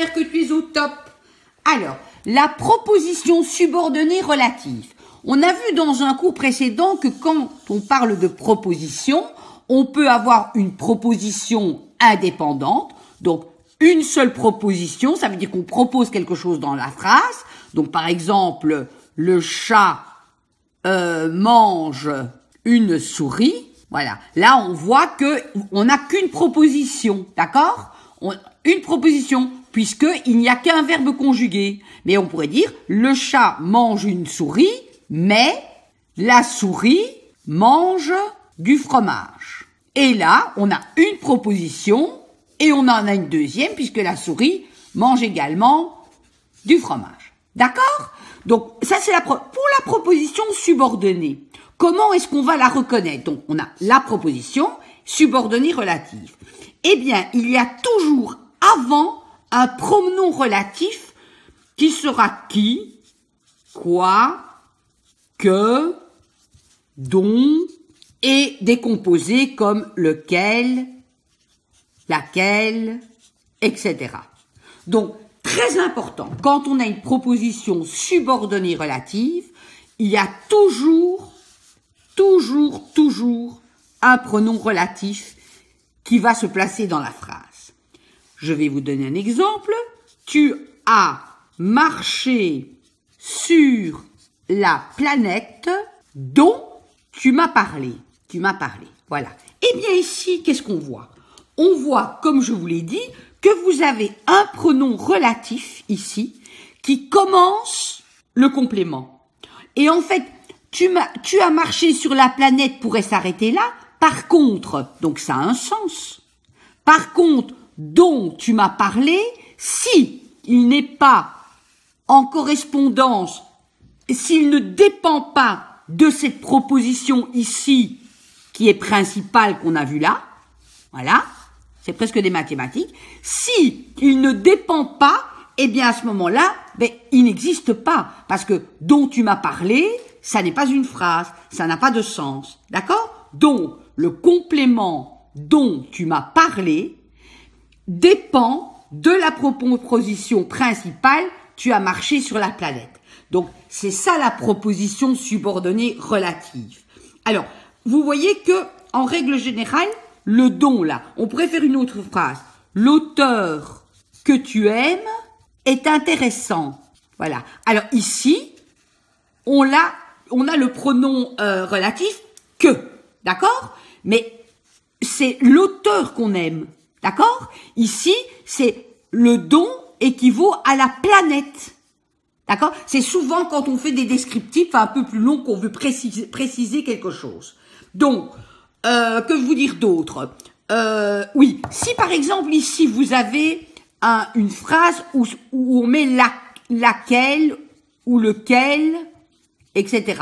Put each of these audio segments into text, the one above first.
l'air que tu es au top. Alors, la proposition subordonnée relative. On a vu dans un cours précédent que quand on parle de proposition, on peut avoir une proposition indépendante, donc une seule proposition, ça veut dire qu'on propose quelque chose dans la phrase. Donc par exemple, le chat mange une souris. Voilà. Là, on voit que on n'a qu'une proposition, d'accord? Une proposition, puisque il n'y a qu'un verbe conjugué. Mais on pourrait dire le chat mange une souris, mais la souris mange du fromage. Et là, on a une proposition et on en a une deuxième puisque la souris mange également du fromage. D'accord? Donc ça c'est pour la proposition subordonnée. Comment est-ce qu'on va la reconnaître? Donc on a la proposition subordonnée relative. Eh bien, il y a toujours avant un pronom relatif qui sera qui, quoi, que, dont, et décomposé comme lequel, laquelle, etc. Donc, très important, quand on a une proposition subordonnée relative, il y a toujours un pronom relatif qui va se placer dans la phrase. Je vais vous donner un exemple. Tu as marché sur la planète dont tu m'as parlé. Tu m'as parlé. Voilà. Eh bien ici, qu'est-ce qu'on voit? On voit, comme je vous l'ai dit, que vous avez un pronom relatif ici qui commence le complément. Et en fait, tu as marché sur la planète pourrait s'arrêter là. Par contre, donc ça a un sens. Par contre, dont tu m'as parlé, si il n'est pas en correspondance, s'il ne dépend pas de cette proposition ici, qui est principale qu'on a vue là, voilà, c'est presque des mathématiques, si il ne dépend pas, eh bien à ce moment-là, il n'existe pas, parce que dont tu m'as parlé, ça n'est pas une phrase, ça n'a pas de sens, d'accord? Donc, le complément dont tu m'as parlé dépend de la proposition principale, tu as marché sur la planète. Donc, c'est ça la proposition subordonnée relative. Alors, vous voyez que, en règle générale, le don, là, on pourrait faire une autre phrase. L'auteur que tu aimes est intéressant. Voilà. Alors, ici, on a le pronom relatif que. D'accord? Mais c'est l'auteur qu'on aime. D'accord? Ici, c'est le don équivaut à la planète. D'accord? C'est souvent quand on fait des descriptifs un peu plus longs qu'on veut préciser quelque chose. Donc, que vous dire d'autre? Oui, si par exemple ici vous avez une phrase où on met laquelle ou lequel, etc.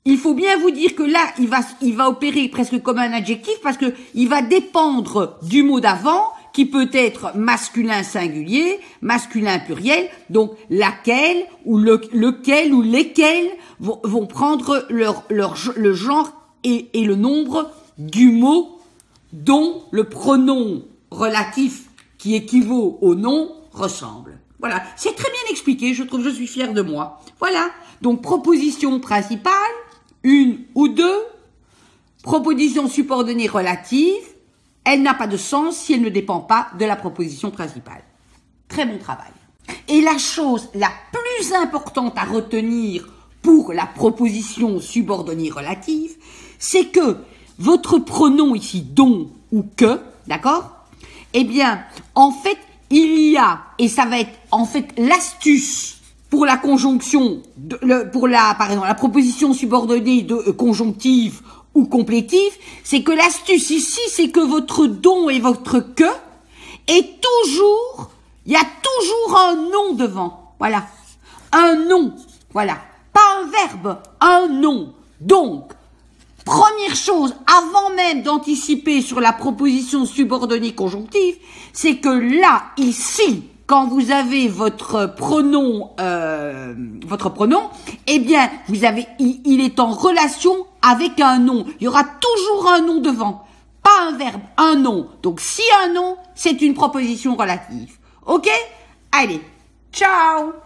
Il faut bien vous dire que là, il va opérer presque comme un adjectif parce que il va dépendre du mot d'avant qui peut être masculin singulier, masculin pluriel. Donc, laquelle ou lequel ou lesquels vont prendre le genre et le nombre du mot dont le pronom relatif qui équivaut au nom ressemble. Voilà, c'est très bien expliqué, je trouve, je suis fière de moi. Voilà, donc proposition principale, une ou deux, proposition subordonnée relative, elle n'a pas de sens si elle ne dépend pas de la proposition principale. Très bon travail. Et la chose la plus importante à retenir pour la proposition subordonnée relative, c'est que votre pronom ici, dont ou que, d'accord? Eh bien, en fait, il y a, et ça va être en fait l'astuce pour la conjonction, par exemple, la proposition subordonnée de conjonctive ou complétive, c'est que l'astuce ici, c'est que votre dont et votre que est toujours, il y a toujours un nom devant. Voilà. Un nom. Voilà. Pas un verbe, un nom. Donc, première chose, avant même d'anticiper sur la proposition subordonnée conjonctive, c'est que là, ici, quand vous avez votre pronom, eh bien, il est en relation avec un nom. Il y aura toujours un nom devant. Pas un verbe, un nom. Donc, si un nom, c'est une proposition relative. Ok? Allez, ciao!